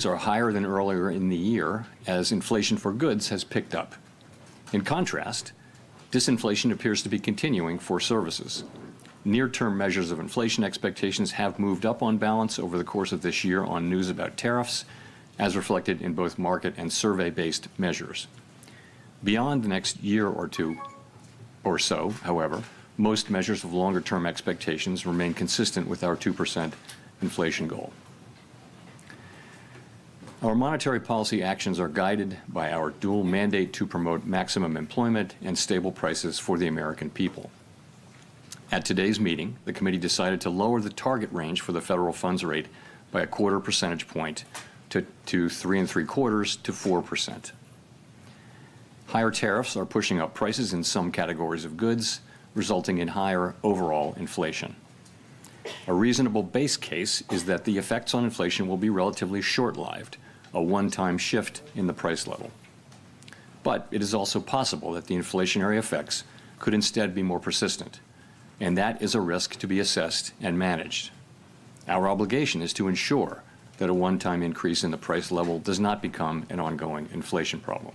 are higher than earlier in the year as inflation for goods has picked up. In contrast, disinflation appears to be continuing for services. Near-term measures of inflation expectations have moved up on balance over the course of this year on news about tariffs, as reflected in both market and survey-based measures. Beyond the next year or two or so, however, most measures of longer-term expectations remain consistent with our 2% inflation goal. Our monetary policy actions are guided by our dual mandate to promote maximum employment and stable prices for the American people. At today's meeting, the committee decided to lower the target range for the federal funds rate by a quarter percentage point to 3 3/4 to 4%. Higher tariffs are pushing up prices in some categories of goods, resulting in higher overall inflation. A reasonable base case is that the effects on inflation will be relatively short-lived, a one-time shift in the price level. But it is also possible that the inflationary effects could instead be more persistent, and that is a risk to be assessed and managed. Our obligation is to ensure that a one-time increase in the price level does not become an ongoing inflation problem.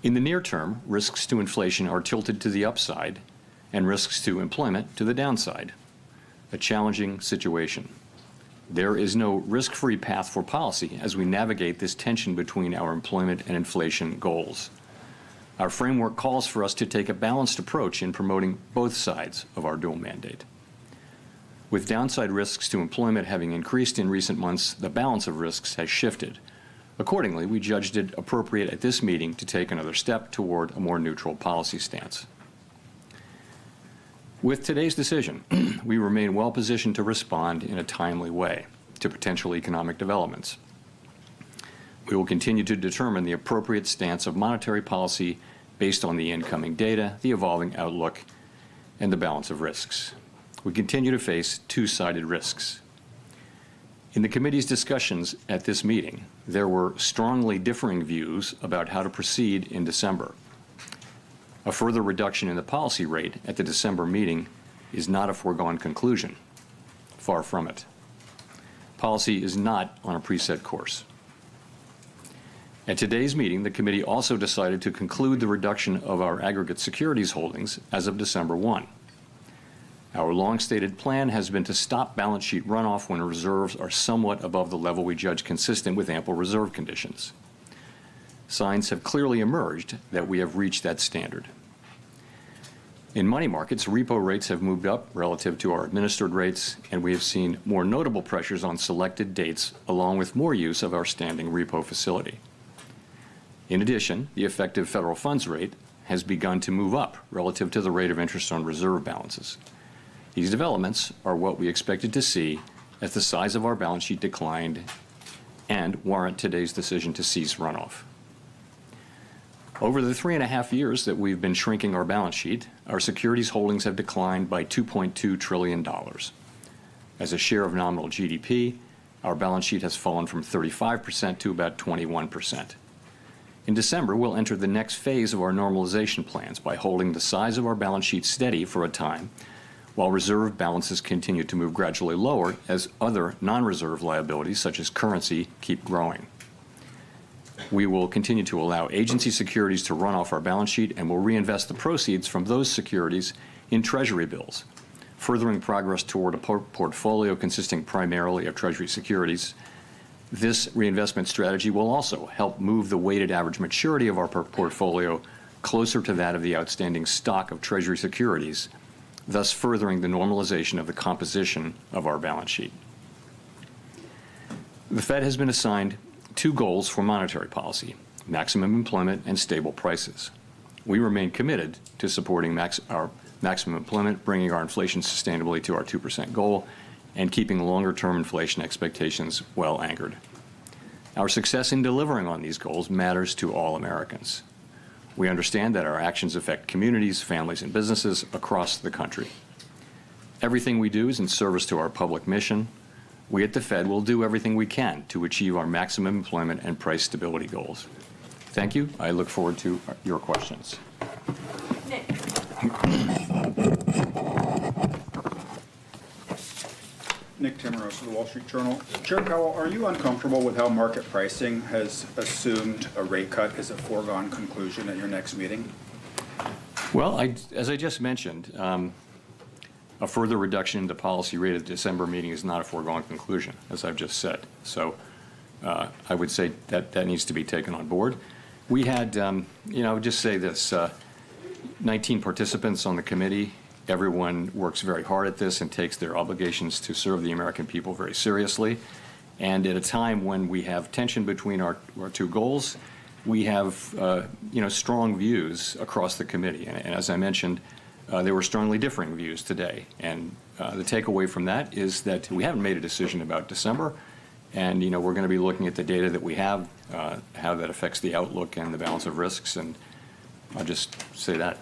In the near term, risks to inflation are tilted to the upside and risks to employment to the downside. A challenging situation. There is no risk-free path for policy as we navigate this tension between our employment and inflation goals. Our framework calls for us to take a balanced approach in promoting both sides of our dual mandate. With downside risks to employment having increased in recent months, the balance of risks has shifted. Accordingly, we judged it appropriate at this meeting to take another step toward a more neutral policy stance. With today's decision, we remain well positioned to respond in a timely way to potential economic developments. We will continue to determine the appropriate stance of monetary policy based on the incoming data, the evolving outlook, and the balance of risks. We continue to face two-sided risks. In the committee's discussions at this meeting, there were strongly differing views about how to proceed in December. A further reduction in the policy rate at the December meeting is not a foregone conclusion. Far from it. Policy is not on a preset course. At today's meeting, the committee also decided to conclude the reduction of our aggregate securities holdings as of December 1. Our long-stated plan has been to stop balance sheet runoff when reserves are somewhat above the level we judge consistent with ample reserve conditions. Signs have clearly emerged that we have reached that standard. In money markets, repo rates have moved up relative to our administered rates, and we have seen more notable pressures on selected dates, along with more use of our standing repo facility. In addition, the effective federal funds rate has begun to move up relative to the rate of interest on reserve balances. These developments are what we expected to see as the size of our balance sheet declined and warrant today's decision to cease runoff. Over the 3.5 years that we've been shrinking our balance sheet, our securities holdings have declined by $2.2 trillion. As a share of nominal GDP, our balance sheet has fallen from 35% to about 21%. In December, we'll enter the next phase of our normalization plans by holding the size of our balance sheet steady for a time, while reserve balances continue to move gradually lower as other non-reserve liabilities, such as currency, keep growing. We will continue to allow agency securities to run off our balance sheet and will reinvest the proceeds from those securities in Treasury bills, furthering progress toward a portfolio consisting primarily of Treasury securities. This reinvestment strategy will also help move the weighted average maturity of our portfolio closer to that of the outstanding stock of Treasury securities, thus furthering the normalization of the composition of our balance sheet. The Fed has been assigned two goals for monetary policy: maximum employment and stable prices. We remain committed to supporting our maximum employment, bringing our inflation sustainably to our 2% goal, and keeping longer-term inflation expectations well anchored. Our success in delivering on these goals matters to all Americans. We understand that our actions affect communities, families, and businesses across the country. Everything we do is in service to our public mission. We at the Fed will do everything we can to achieve our maximum employment and price stability goals. Thank you. I look forward to your questions. Nick Timmeros of the Wall Street Journal. Chair Powell, are you uncomfortable with how market pricing has assumed a rate cut is a foregone conclusion at your next meeting? Well, as I just mentioned, a further reduction in the policy rate at the December meeting is not a foregone conclusion, as I've just said. So I would say that needs to be taken on board. We had, I would just say this, 19 participants on the committee. Everyone works very hard at this and takes their obligations to serve the American people very seriously. And at a time when we have tension between our two goals, we have, strong views across the committee. And as I mentioned, there were strongly differing views today. And the takeaway from that is that we haven't made a decision about December. And, we're going to be looking at the data that we have, how that affects the outlook and the balance of risks. And I'll just say that.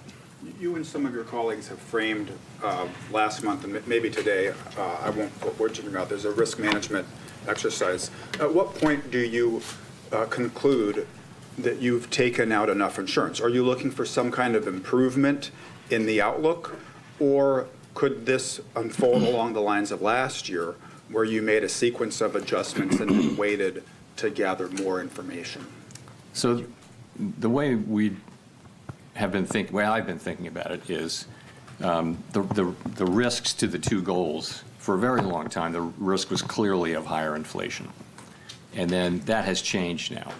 You and some of your colleagues have framed last month and maybe today, I won't put words in your mouth, there's a risk management exercise. At what point do you conclude that you've taken out enough insurance? Are you looking for some kind of improvement in the outlook, or could this unfold along the lines of last year, where you made a sequence of adjustments and then waited to gather more information? So the way I've been thinking about it is the risks to the two goals. For a very long time, the risk was clearly of higher inflation. And then that has changed now.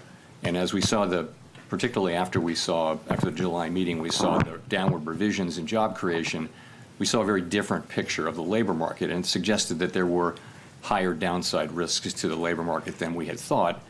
And as we saw particularly after the July meeting, we saw the downward revisions in job creation, we saw a very different picture of the labor market, and suggested that there were higher downside risks to the labor market than we had thought.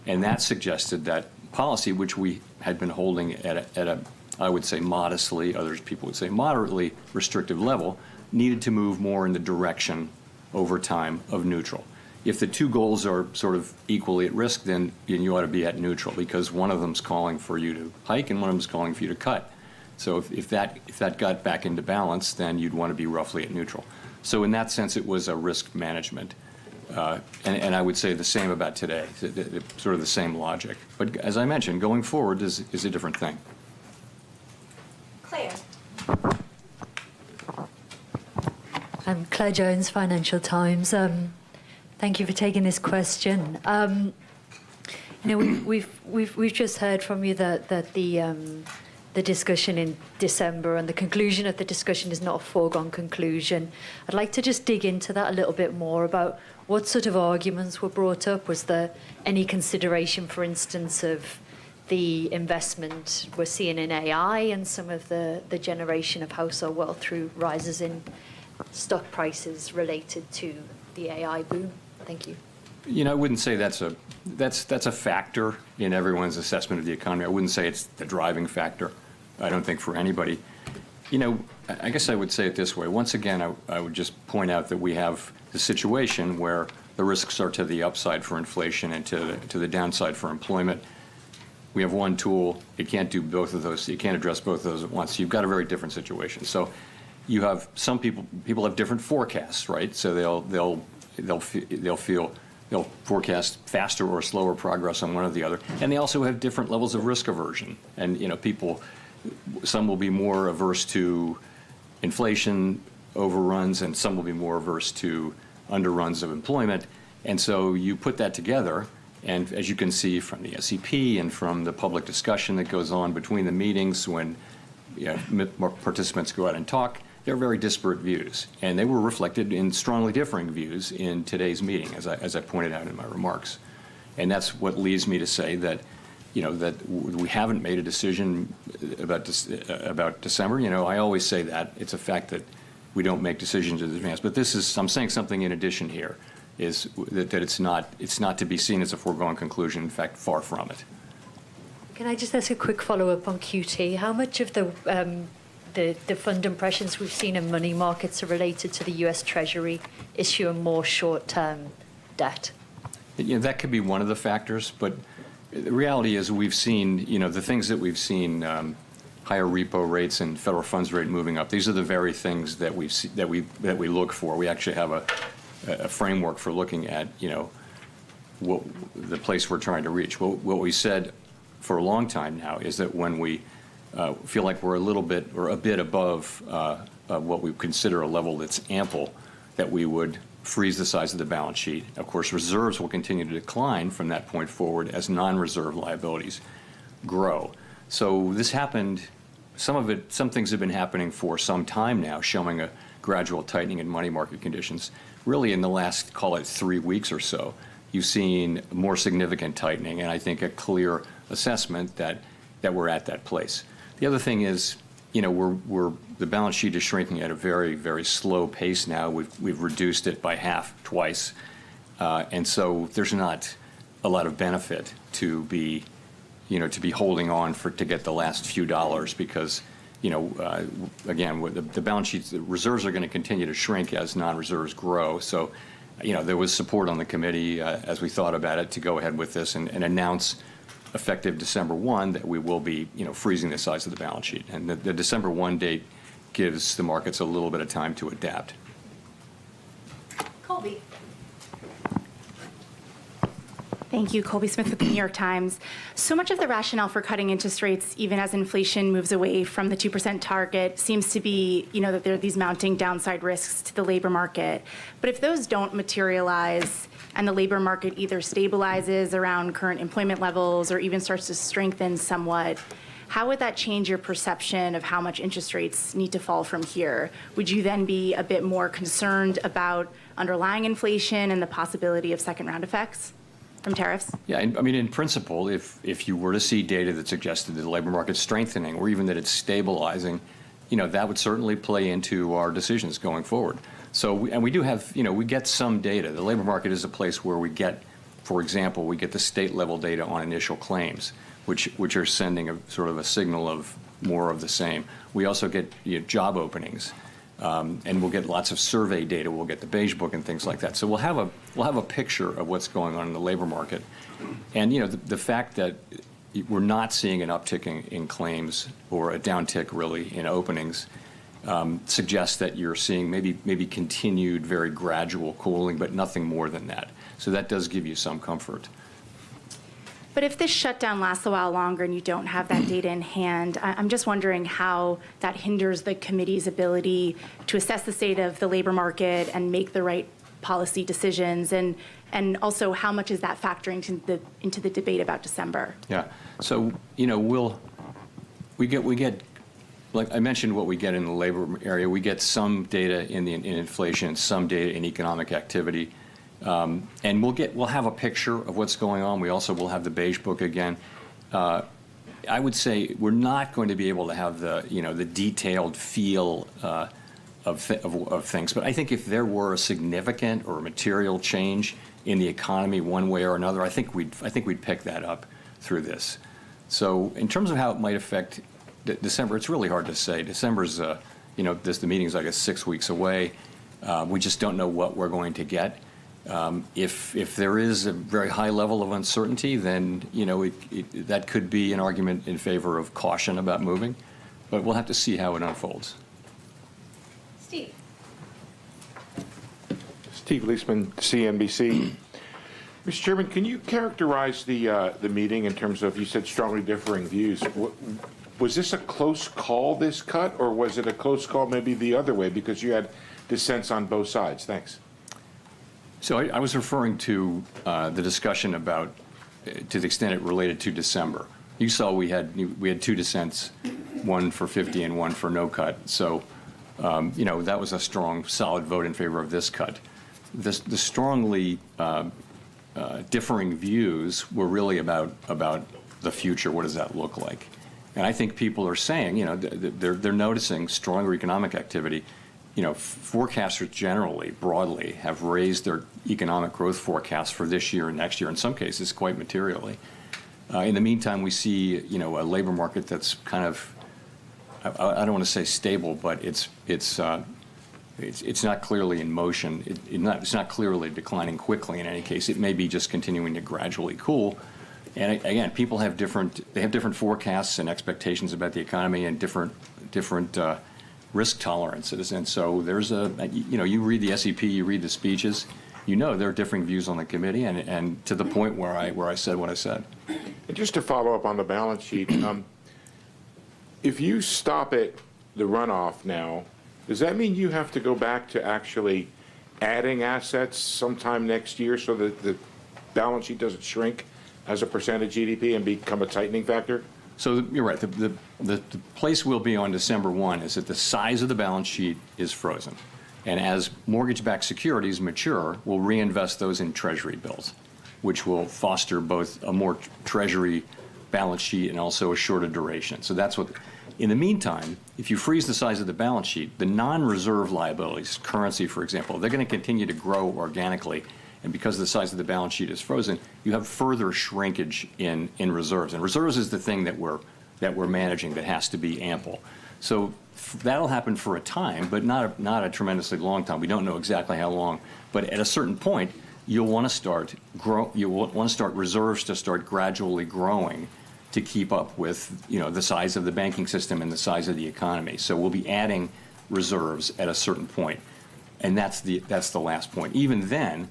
And that suggested that policy, which we had been holding at a I would say modestly, others people would say moderately restrictive level, needed to move more in the direction over time of neutral. If the two goals are sort of equally at risk, then you ought to be at neutral, because one of them's calling for you to hike and one of them's calling for you to cut. So if that got back into balance, then you'd want to be roughly at neutral. So in that sense, it was a risk management. And I would say the same about today, sort of the same logic. But as I mentioned, going forward is a different thing. Claire. I'm Claire Jones, Financial Times. Thank you for taking this question. We've just heard from you that the discussion in December and the conclusion of the discussion is not a foregone conclusion. I'd like to just dig into that a little bit more about what sort of arguments were brought up. Was there any consideration, for instance, of the investment we're seeing in AI and some of the generation of household wealth through rises in stock prices related to the AI boom? Thank you. I wouldn't say that's a factor in everyone's assessment of the economy. I wouldn't say it's the driving factor. I don't think for anybody. I guess I would say it this way. Once again, I would just point out that we have the situation where the risks are to the upside for inflation and to the downside for employment. We have one tool. It can't do both of those. You can't address both of those at once. You've got a very different situation. So you have some people have different forecasts, right? So they'll forecast faster or slower progress on one or the other. And they also have different levels of risk aversion. And, some will be more averse to inflation overruns, and some will be more averse to underruns of employment. And so you put that together, and as you can see from the SEP and from the public discussion that goes on between the meetings when participants go out and talk, they're very disparate views. And they were reflected in strongly differing views in today's meeting, as I pointed out in my remarks. And that's what leads me to say that, that we haven't made a decision about December. I always say that. It's a fact that we don't make decisions in advance. But I'm saying something in addition here, is that it's not to be seen as a foregone conclusion. In fact, far from it. Can I just ask a quick follow-up on QT? How much of the fund impressions we've seen in money markets are related to the U.S. Treasury issuing more short-term debt? That could be one of the factors, but the reality is we've seen, the things that we've seen, higher repo rates and federal funds rate moving up. These are the very things that we look for. We actually have a framework for looking at, what the place we're trying to reach. What we said for a long time now is that when we feel like we're a bit above what we consider a level that's ample, that we would freeze the size of the balance sheet. Of course, reserves will continue to decline from that point forward as non-reserve liabilities grow. So this happened, some things have been happening for some time now, showing a gradual tightening in money market conditions. Really in the last, call it 3 weeks or so, you've seen more significant tightening, and I think a clear assessment that we're at that place. The other thing is, the balance sheet is shrinking at a very, very slow pace now. We've reduced it by half twice, and so there's not a lot of benefit to be holding on to get the last few dollars because, again, the balance sheets, the reserves are going to continue to shrink as non-reserves grow. So, there was support on the committee as we thought about it to go ahead with this and announce effective December 1 that we will be, freezing the size of the balance sheet. And the December 1 date gives the markets a little bit of time to adapt. Colby. Thank you. Colby Smith with the New York Times. So much of the rationale for cutting interest rates, even as inflation moves away from the 2% target, seems to be, that there are these mounting downside risks to the labor market. But if those don't materialize and the labor market either stabilizes around current employment levels or even starts to strengthen somewhat, how would that change your perception of how much interest rates need to fall from here? Would you then be a bit more concerned about underlying inflation and the possibility of second-round effects from tariffs? Yeah, in principle, if you were to see data that suggested that the labor market's strengthening or even that it's stabilizing, that would certainly play into our decisions going forward. So, we do have, we get some data. The labor market is a place where we get, for example, we get the state-level data on initial claims, which are sending a sort of a signal of more of the same. We also get job openings. And we'll get lots of survey data. We'll get the Beige Book and things like that. So we'll have a picture of what's going on in the labor market, and the fact that we're not seeing an uptick in claims or a downtick really in openings suggests that you're seeing maybe continued very gradual cooling, but nothing more than that. So that does give you some comfort. But if this shutdown lasts a while longer and you don't have that data in hand, I'm just wondering how that hinders the committee's ability to assess the state of the labor market and make the right policy decisions, and also how much is that factoring into the debate about December? Yeah. So we get like I mentioned what we get in the labor area. We get some data in inflation, some data in economic activity. And we'll have a picture of what's going on. We also will have the Beige Book again. I would say we're not going to be able to have the detailed feel of things. But I think if there were a significant or material change in the economy one way or another, I think we'd pick that up through this. So in terms of how it might affect December, it's really hard to say. December's the meeting's, I guess, 6 weeks away. We just don't know what we're going to get. If there is a very high level of uncertainty, then that could be an argument in favor of caution about moving, but we'll have to see how it unfolds. Steve. Steve Leisman, CNBC. Mr. Chairman, can you characterize the meeting in terms of, you said strongly differing views. Was this a close call, this cut, or was it a close call maybe the other way because you had dissents on both sides? Thanks. So I was referring to the discussion about, to the extent it related to December. You saw we had 2 dissents, one for 50 and one for no cut. So, that was a strong, solid vote in favor of this cut. The strongly differing views were really about the future. What does that look like? And I think people are saying, they're noticing stronger economic activity. Forecasters generally, broadly, have raised their economic growth forecasts for this year and next year, in some cases quite materially. In the meantime, we see, a labor market that's kind of, I don't want to say stable, but it's not clearly in motion. It's not clearly declining quickly in any case. It may be just continuing to gradually cool. And again, people have different forecasts and expectations about the economy and different risk tolerances, and so there's you read the SEP, you read the speeches, there are differing views on the committee, and to the point where I said what I said. And just to follow up on the balance sheet, if you stop it, the runoff now, does that mean you have to go back to actually adding assets sometime next year so that the balance sheet doesn't shrink as a percent of GDP and become a tightening factor? So you're right. The place we'll be on December 1 is that the size of the balance sheet is frozen. And as mortgage-backed securities mature, we'll reinvest those in Treasury bills, which will foster both a more Treasury balance sheet and also a shorter duration. So that's what, in the meantime, if you freeze the size of the balance sheet, the non-reserve liabilities, currency, for example, they're going to continue to grow organically. And because the size of the balance sheet is frozen, you have further shrinkage in reserves. And reserves is the thing that we're managing that has to be ample. So that'll happen for a time, but not a tremendously long time. We don't know exactly how long. But at a certain point, you'll want to start reserves to start gradually growing to keep up with, you know, the size of the banking system and the size of the economy. So we'll be adding reserves at a certain point, and that's the last point. Even then,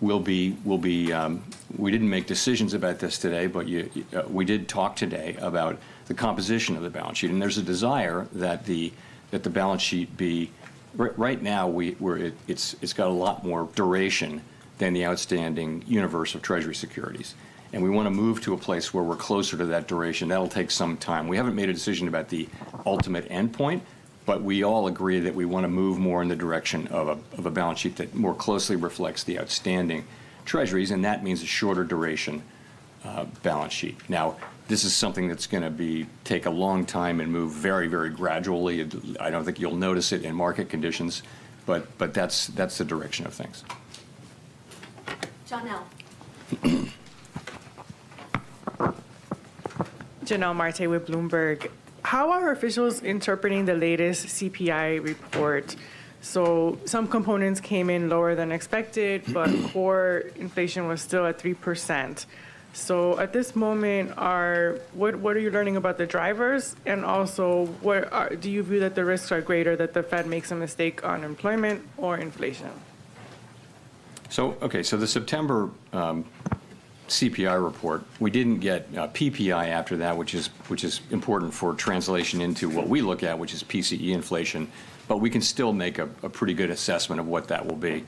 we didn't make decisions about this today, but we did talk today about the composition of the balance sheet, and there's a desire that the balance sheet be right now it's got a lot more duration than the outstanding universe of Treasury securities, and we want to move to a place where we're closer to that duration. That'll take some time. We haven't made a decision about the ultimate endpoint, but we all agree that we want to move more in the direction of a balance sheet that more closely reflects the outstanding treasuries, and that means a shorter duration balance sheet. Now, this is something that's going to take a long time and move very, very gradually. I don't think you'll notice it in market conditions, but that's the direction of things. Janelle. Janelle Marte with Bloomberg. How are officials interpreting the latest CPI report? So some components came in lower than expected, but core inflation was still at 3%. So at this moment, what are you learning about the drivers? And also, do you view that the risks are greater that the Fed makes a mistake on employment or inflation? So the September CPI report, we didn't get PPI after that, which is important for translation into what we look at, which is PCE inflation, but we can still make a pretty good assessment of what that will be.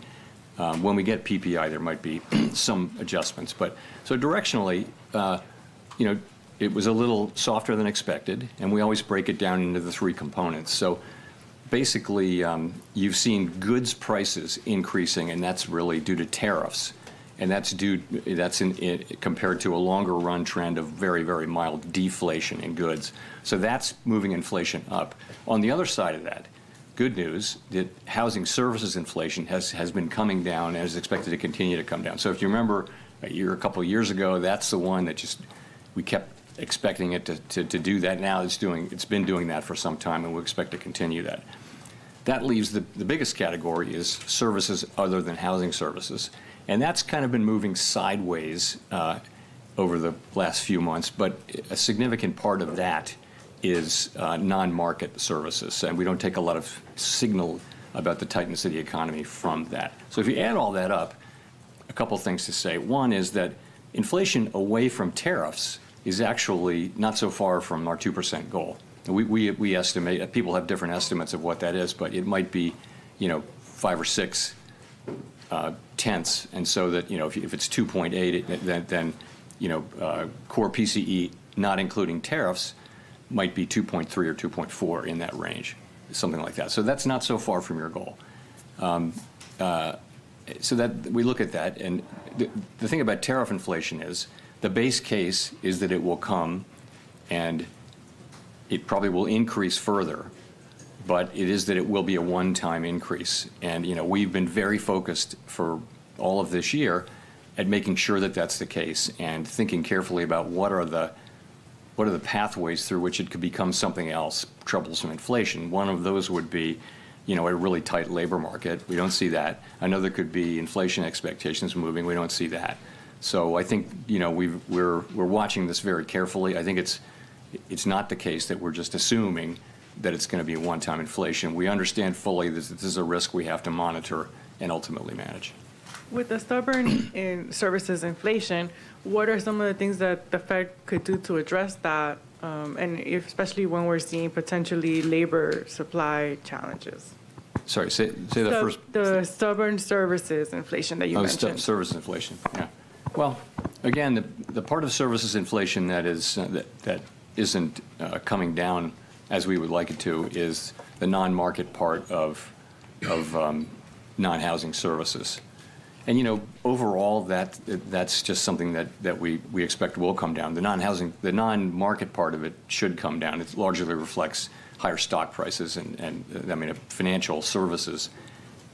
When we get PPI, there might be some adjustments, but so directionally, it was a little softer than expected, and we always break it down into the three components. So basically, you've seen goods prices increasing, and that's really due to tariffs. And that's compared to a longer run trend of very, very mild deflation in goods. So that's moving inflation up. On the other side of that, good news that housing services inflation has been coming down and is expected to continue to come down. So if you remember a couple of years ago, that's the one that we kept expecting it to do that. Now it's been doing that for some time, and we expect to continue that. That leaves the biggest category is services other than housing services. And that's kind of been moving sideways over the last few months, but a significant part of that is non-market services, and we don't take a lot of signal about the tightness of the economy from that. So if you add all that up, a couple things to say. One is that inflation away from tariffs is actually not so far from our 2% goal. We estimate, people have different estimates of what that is, but it might be, 5 or 6 tenths, and so that if it's 2.8, then core PCE, not including tariffs, might be 2.3 or 2.4 in that range, something like that. So that's not so far from your goal. So that we look at that, and the thing about tariff inflation is the base case is that it will come, and it probably will increase further. But it is that it will be a one-time increase. And, we've been very focused for all of this year at making sure that that's the case and thinking carefully about what are the pathways through which it could become something else, troublesome inflation. One of those would be, a really tight labor market. We don't see that. Another could be inflation expectations moving. We don't see that. So I think, we're watching this very carefully. I think it's not the case that we're just assuming that it's going to be a one-time inflation. We understand fully that this is a risk we have to monitor and ultimately manage. With the stubborn in services inflation, what are some of the things that the Fed could do to address that, and especially when we're seeing potentially labor supply challenges? Sorry, say the first. The stubborn services inflation that you mentioned. Services inflation, yeah. Well, again, the part of services inflation that isn't coming down as we would like it to is the non-market part of non-housing services. And, you know, overall, that's just something that we expect will come down. The non-market part of it should come down. It largely reflects higher stock prices and I mean, financial services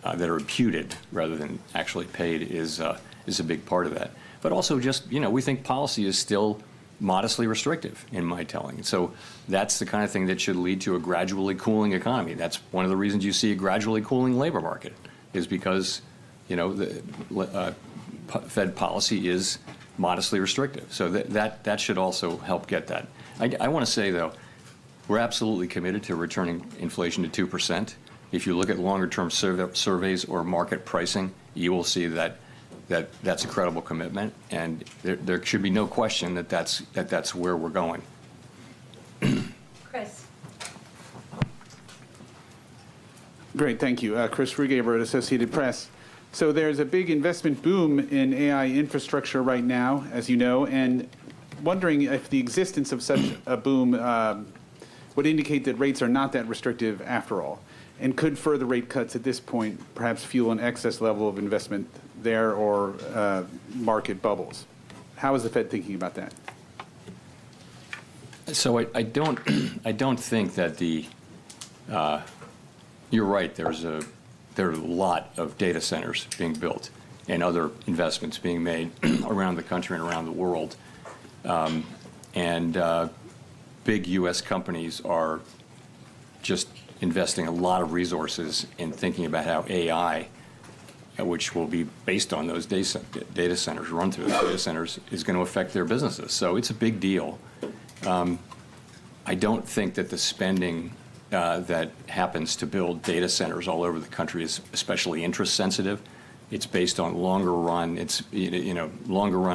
that are imputed rather than actually paid is a big part of that. But also just, you know, we think policy is still modestly restrictive in my telling. And so that's the kind of thing that should lead to a gradually cooling economy. That's one of the reasons you see a gradually cooling labor market, is because, you know, the Fed policy is modestly restrictive. So that should also help get that. I want to say, though, we're absolutely committed to returning inflation to 2%. If you look at longer-term surveys or market pricing, you will see that's a credible commitment, and there should be no question that that's where we're going. Chris. Great, thank you. Chris Rugaber at Associated Press. So there's a big investment boom in AI infrastructure right now, as you know, and wondering if the existence of such a boom would indicate that rates are not that restrictive after all. And could further rate cuts at this point perhaps fuel an excess level of investment there or market bubbles? How is the Fed thinking about that? So I don't think that you're right. There are a lot of data centers being built and other investments being made around the country and around the world. Big U.S. companies are just investing a lot of resources in thinking about how AI, which will be based on those data centers, run through those data centers, is going to affect their businesses. So it's a big deal. I don't think that the spending that happens to build data centers all over the country is especially interest sensitive. It's based on longer run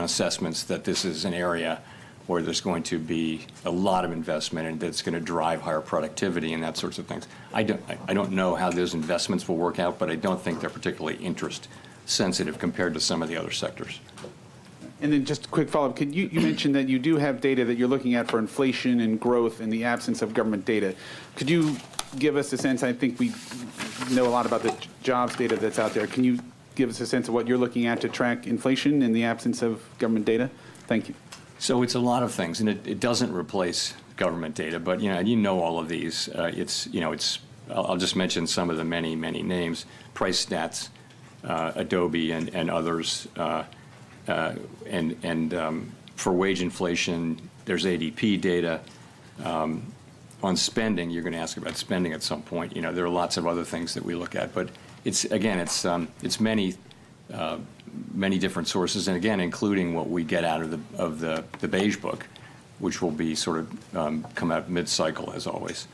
assessments that this is an area where there's going to be a lot of investment and that's going to drive higher productivity and that sorts of things. I don't know how those investments will work out, but I don't think they're particularly interest sensitive compared to some of the other sectors. And then just a quick follow-up. You mentioned that you do have data that you're looking at for inflation and growth in the absence of government data. Could you give us a sense? I think we know a lot about the jobs data that's out there. Can you give us a sense of what you're looking at to track inflation in the absence of government data? Thank you. So it's a lot of things, and it doesn't replace government data, but you know all of these. I'll just mention some of the many names: Price Stats, Adobe, and others. For wage inflation, there's ADP data. On spending, you're going to ask about spending at some point. You know, there are lots of other things that we look at, but it's many different sources, and again, including what we get out of the Beige Book, which will be sort of come out mid-cycle as always.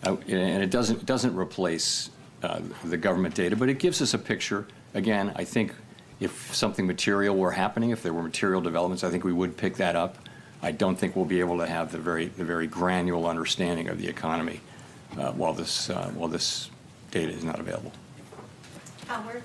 And it doesn't replace the government data, but it gives us a picture. Again, I think if something material were happening, if there were material developments, I think we would pick that up. I don't think we'll be able to have the very granular understanding of the economy while this data is not available. Howard.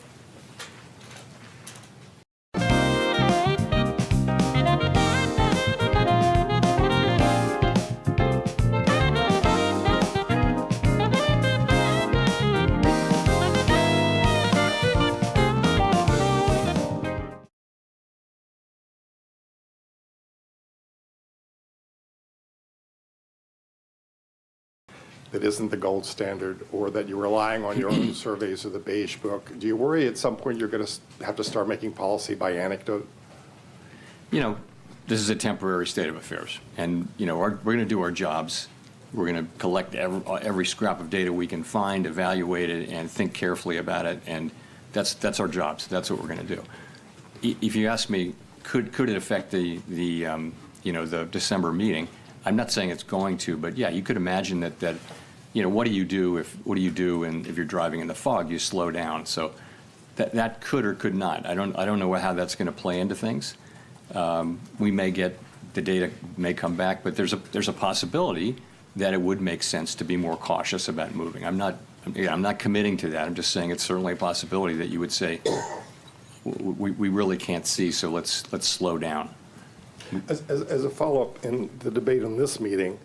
That isn't the gold standard, or that you're relying on your own surveys or the Beige Book. Do you worry at some point you're going to have to start making policy by anecdote? You know, this is a temporary state of affairs, and we're going to do our jobs. We're going to collect every scrap of data we can find, evaluate it, and think carefully about it, and that's our jobs. That's what we're going to do. If you ask me, could it affect the December meeting? I'm not saying it's going to, but yeah, you could imagine that what do you do if you're driving in the fog? You slow down. So that could or could not. I don't know how that's going to play into things. We may get the data may come back, but there's a possibility that it would make sense to be more cautious about moving. I'm again, I'm not committing to that. I'm just saying it's certainly a possibility that you would say, we really can't see, so let's slow down. As a follow-up, in the debate in this meeting,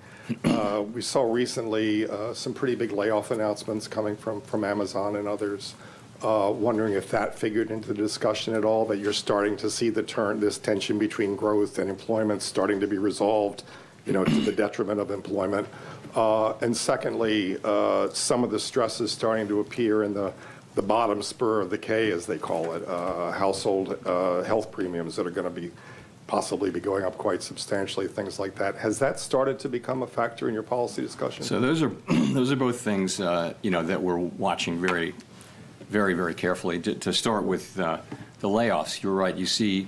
we saw recently some pretty big layoff announcements coming from Amazon and others. Wondering if that figured into the discussion at all, that you're starting to see this tension between growth and employment starting to be resolved, to the detriment of employment. And secondly, some of the stress is starting to appear in the bottom spur of the K, as they call it, household health premiums that are going to possibly be going up quite substantially, things like that. Has that started to become a factor in your policy discussion? So those are both things, that we're watching very, very carefully. To start with the layoffs, you're right. You see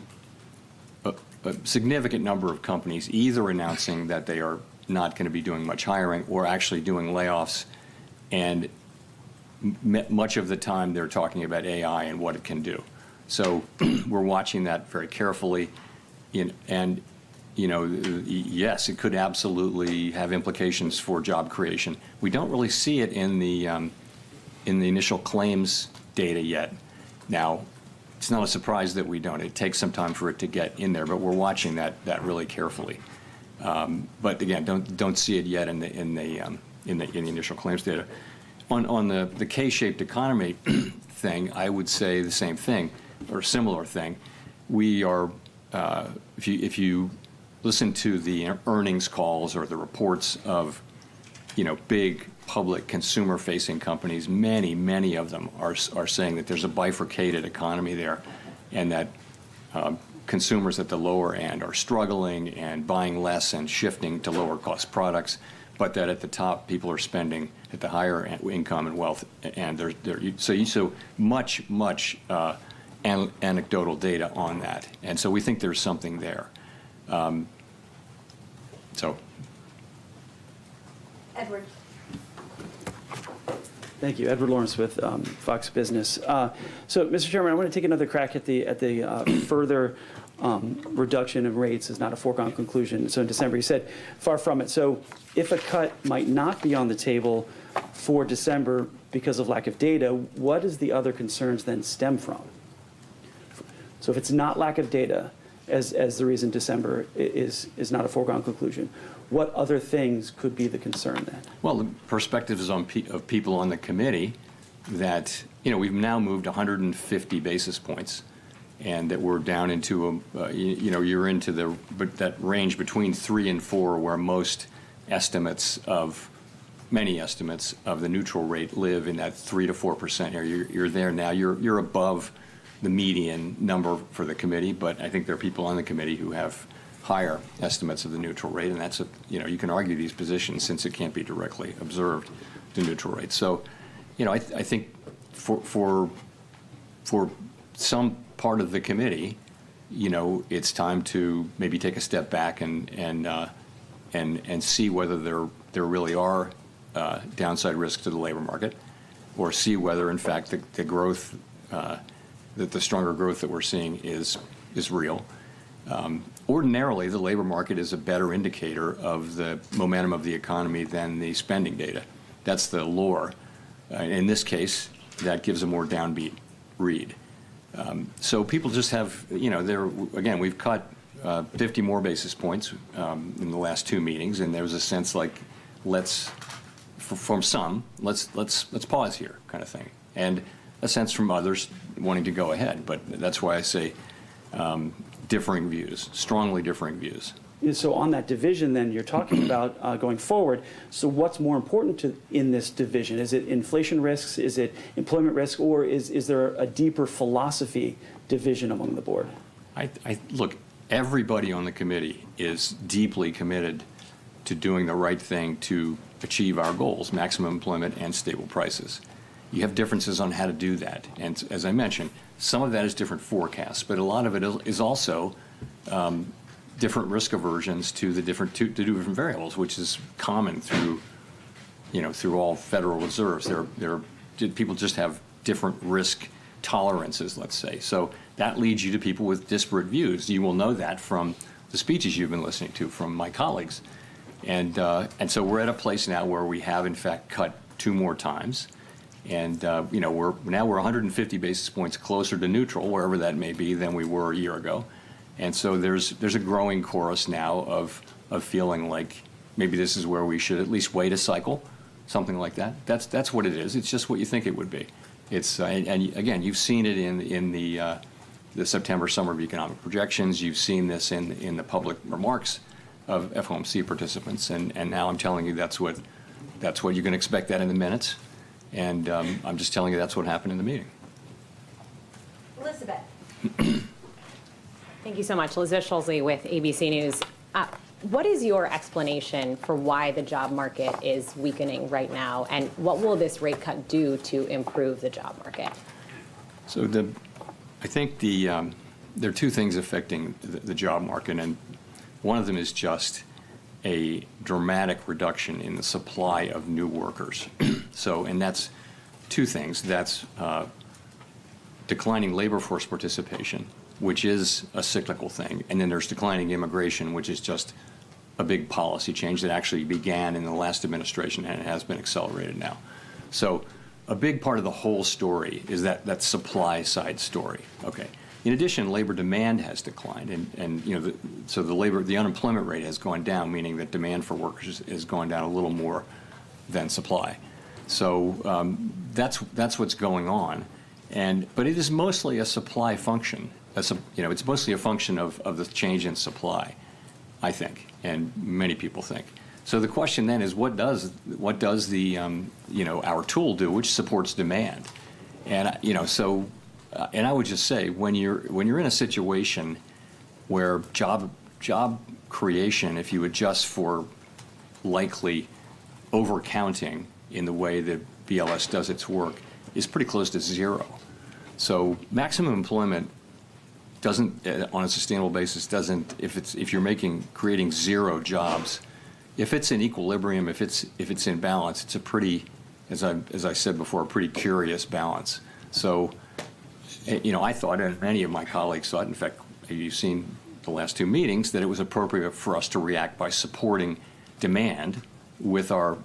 a significant number of companies either announcing that they are not going to be doing much hiring or actually doing layoffs, and much of the time they're talking about AI and what it can do. So we're watching that very carefully, and yes, it could absolutely have implications for job creation. We don't really see it in the initial claims data yet. Now, it's not a surprise that we don't. It takes some time for it to get in there, but we're watching that really carefully. But again, don't see it yet in the initial claims data. On the K-shaped economy thing, I would say the same thing or similar thing. We are, if you listen to the earnings calls or the reports of, big public consumer-facing companies, many of them are saying that there's a bifurcated economy there, and that consumers at the lower end are struggling and buying less and shifting to lower-cost products, but that at the top, people are spending at the higher income and wealth, and so much anecdotal data on that, and so we think there's something there. Edward. Thank you. Edward Lawrence with Fox Business. So, Mr. Chairman, I want to take another crack at the further reduction of rates is not a foregone conclusion. So in December, you said, far from it. So if a cut might not be on the table for December because of lack of data, what does the other concerns then stem from? So if it's not lack of data as the reason December is not a foregone conclusion, what other things could be the concern then? Well, the perspectives of people on the committee that, we've now moved 150 basis points, and that we're down into, you're into that range between 3 and 4 where many estimates of the neutral rate live in that 3 to 4% area. You're there now. You're above the median number for the committee, but I think there are people on the committee who have higher estimates of the neutral rate, and that's you can argue these positions since it can't be directly observed, the neutral rate. So, I think for some part of the committee, it's time to maybe take a step back and see whether there really are downside risks to the labor market, or see whether in fact the growth that the stronger growth that we're seeing is real. Ordinarily, the labor market is a better indicator of the momentum of the economy than the spending data. That's the lore. In this case, that gives a more downbeat read. So people just have, again, we've cut 50 more basis points in the last 2 meetings, and there was a sense like, from some, let's pause here, kind of thing, and a sense from others wanting to go ahead. But that's why I say differing views, strongly differing views. So on that division, then, you're talking about going forward. So what's more important in this division? Is it inflation risks? Is it employment risk? Or is there a deeper philosophy division among the board? Look, everybody on the committee is deeply committed to doing the right thing to achieve our goals, maximum employment and stable prices. You have differences on how to do that. And as I mentioned, some of that is different forecasts, but a lot of it is also different risk aversions to the different variables, which is common through all Federal Reserves. People just have different risk tolerances, let's say. So that leads you to people with disparate views. You will know that from the speeches you've been listening to from my colleagues. And so we're at a place now where we have, in fact, cut 2 more times. And we're 150 basis points closer to neutral, wherever that may be, than we were a year ago. And so there's a growing chorus now of feeling like maybe this is where we should at least wait a cycle, something like that. That's what it is. It's just what you think it would be. It's and again, you've seen it in the September Summer of Economic Projections. You've seen this in the public remarks of FOMC participants, and now I'm telling you that's what you can expect that in the minutes, and I'm just telling you that's what happened in the meeting. Elizabeth. Thank you so much. Elizabeth Scholzley with ABC News. What is your explanation for why the job market is weakening right now, and what will this rate cut do to improve the job market? So I think there are two things affecting the job market, and one of them is just a dramatic reduction in the supply of new workers. And that's two things. That's declining labor force participation, which is a cyclical thing, and then there's declining immigration, which is just a big policy change that actually began in the last administration and it has been accelerated now. So a big part of the whole story is that supply side story. Okay. In addition, labor demand has declined, and the unemployment rate has gone down, meaning that demand for workers has gone down a little more than supply. So that's what's going on, but it is mostly a supply function. It's mostly a function of the change in supply, I think, and many people think. So the question then is, what does the our tool do, which supports demand? And I would just say, when you're in a situation where job creation, if you adjust for likely overcounting in the way that BLS does its work, is pretty close to zero. So maximum employment doesn't, on a sustainable basis, if you're creating zero jobs, if it's in equilibrium, if it's in balance, it's a pretty, as I said before, a pretty curious balance. So, I thought, and many of my colleagues thought, in fact, you've seen the last two meetings, that it was appropriate for us to react by supporting demand with our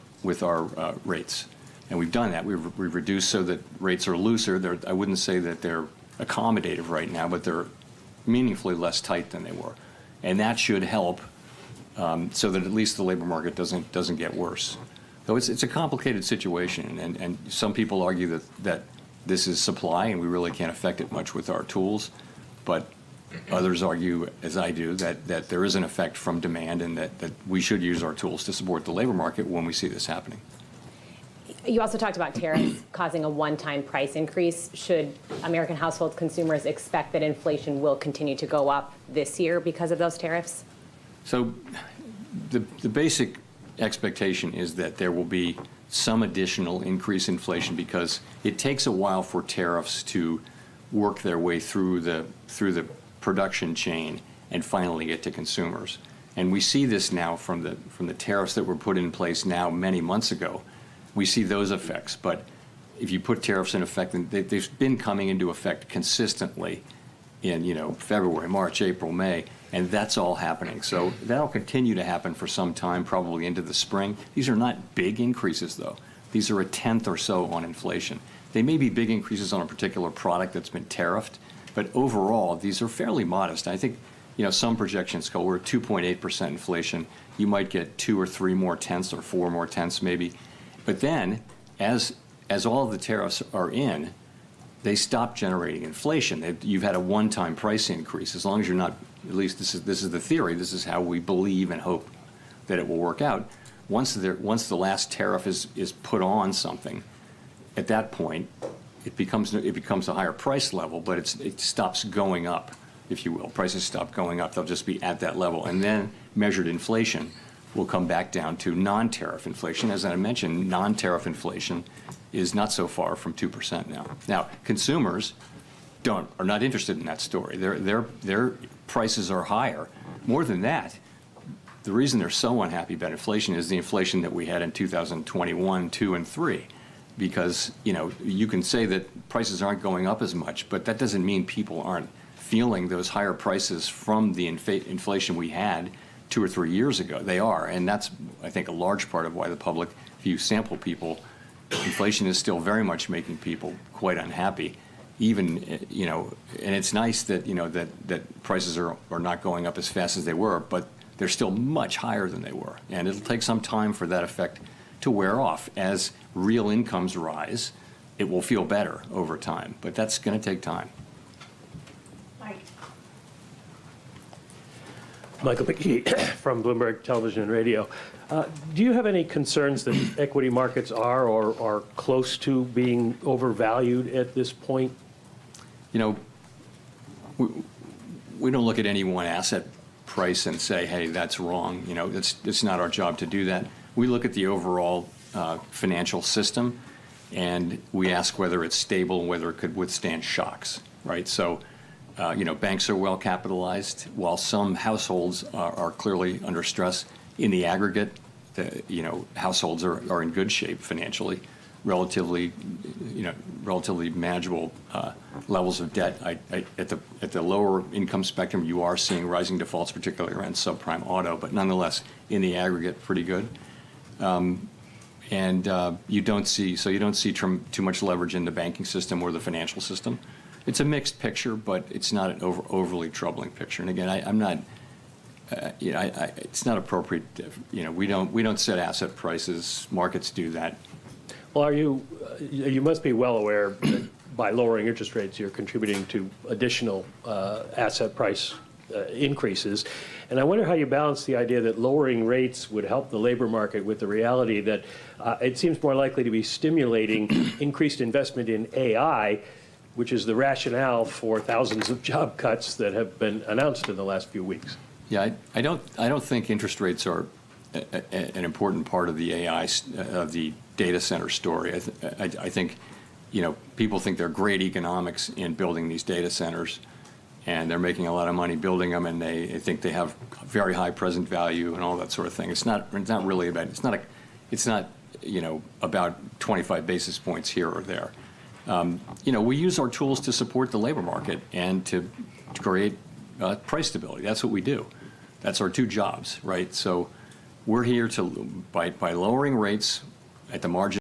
rates. And we've done that. We've reduced so that rates are looser. I wouldn't say that they're accommodative right now, but they're meaningfully less tight than they were. And that should help so that at least the labor market doesn't get worse. So it's a complicated situation, and some people argue that this is supply and we really can't affect it much with our tools, but others argue, as I do, that there is an effect from demand and that we should use our tools to support the labor market when we see this happening. You also talked about tariffs causing a one-time price increase. Should American household consumers expect that inflation will continue to go up this year because of those tariffs? So the basic expectation is that there will be some additional increase in inflation because it takes a while for tariffs to work their way through the production chain and finally get to consumers. And we see this now from the tariffs that were put in place now many months ago. We see those effects, but if you put tariffs in effect, they've been coming into effect consistently in February, March, April, May, and that's all happening. So that'll continue to happen for some time, probably into the spring. These are not big increases, though. These are a tenth or so on inflation. They may be big increases on a particular product that's been tariffed, but overall, these are fairly modest. I think some projections go, we're at 2.8% inflation. You might get 2 or 3 more tenths or 4 more tenths maybe. But then, as all of the tariffs are in, they stop generating inflation. You've had a one-time price increase. As long as you're not, at least this is the theory, this is how we believe and hope that it will work out. Once the last tariff is put on something, at that point, it becomes a higher price level, but it stops going up, if you will. Prices stop going up. They'll just be at that level. And then measured inflation will come back down to non-tariff inflation. As I mentioned, non-tariff inflation is not so far from 2% now. Now, consumers are not interested in that story. Their prices are higher. More than that, the reason they're so unhappy about inflation is the inflation that we had in 2021, 2, and 3. Because you can say that prices aren't going up as much, but that doesn't mean people aren't feeling those higher prices from the inflation we had 2 or 3 years ago. They are, and that's, I think, a large part of why the public, if you sample people, inflation is still very much making people quite unhappy. Even, you know, and it's nice that, you know, that prices are not going up as fast as they were, but they're still much higher than they were. And it'll take some time for that effect to wear off. As real incomes rise, it will feel better over time, but that's going to take time. Michael McKee from Bloomberg Television and Radio. Do you have any concerns that equity markets are or are close to being overvalued at this point? You know, we don't look at any one asset price and say, hey, that's wrong. You know, it's not our job to do that. We look at the overall financial system, and we ask whether it's stable and whether it could withstand shocks, right? So, you know, banks are well capitalized, while some households are clearly under stress. In the aggregate, you know, households are in good shape financially, relatively manageable levels of debt. At the lower income spectrum, you are seeing rising defaults, particularly around subprime auto, but nonetheless, in the aggregate, pretty good. You don't see too much leverage in the banking system or the financial system. It's a mixed picture, but it's not an overly troubling picture. And again, I'm not. You know, it's not appropriate. You know, we don't set asset prices. Markets do that. Well, you must be well aware that by lowering interest rates, you're contributing to additional asset price increases. And I wonder how you balance the idea that lowering rates would help the labor market with the reality that it seems more likely to be stimulating increased investment in AI, which is the rationale for thousands of job cuts that have been announced in the last few weeks. Yeah, I don't think interest rates are an important part of the AI of the data center story. I think, you know, people think they're great economics in building these data centers, and they're making a lot of money building them, and they think they have very high present value and all that sort of thing. It's not really about. It's not you know, about 25 basis points here or there. You know, we use our tools to support the labor market and to create price stability. That's what we do. That's our two jobs, right? So we're here to, by lowering rates at the margin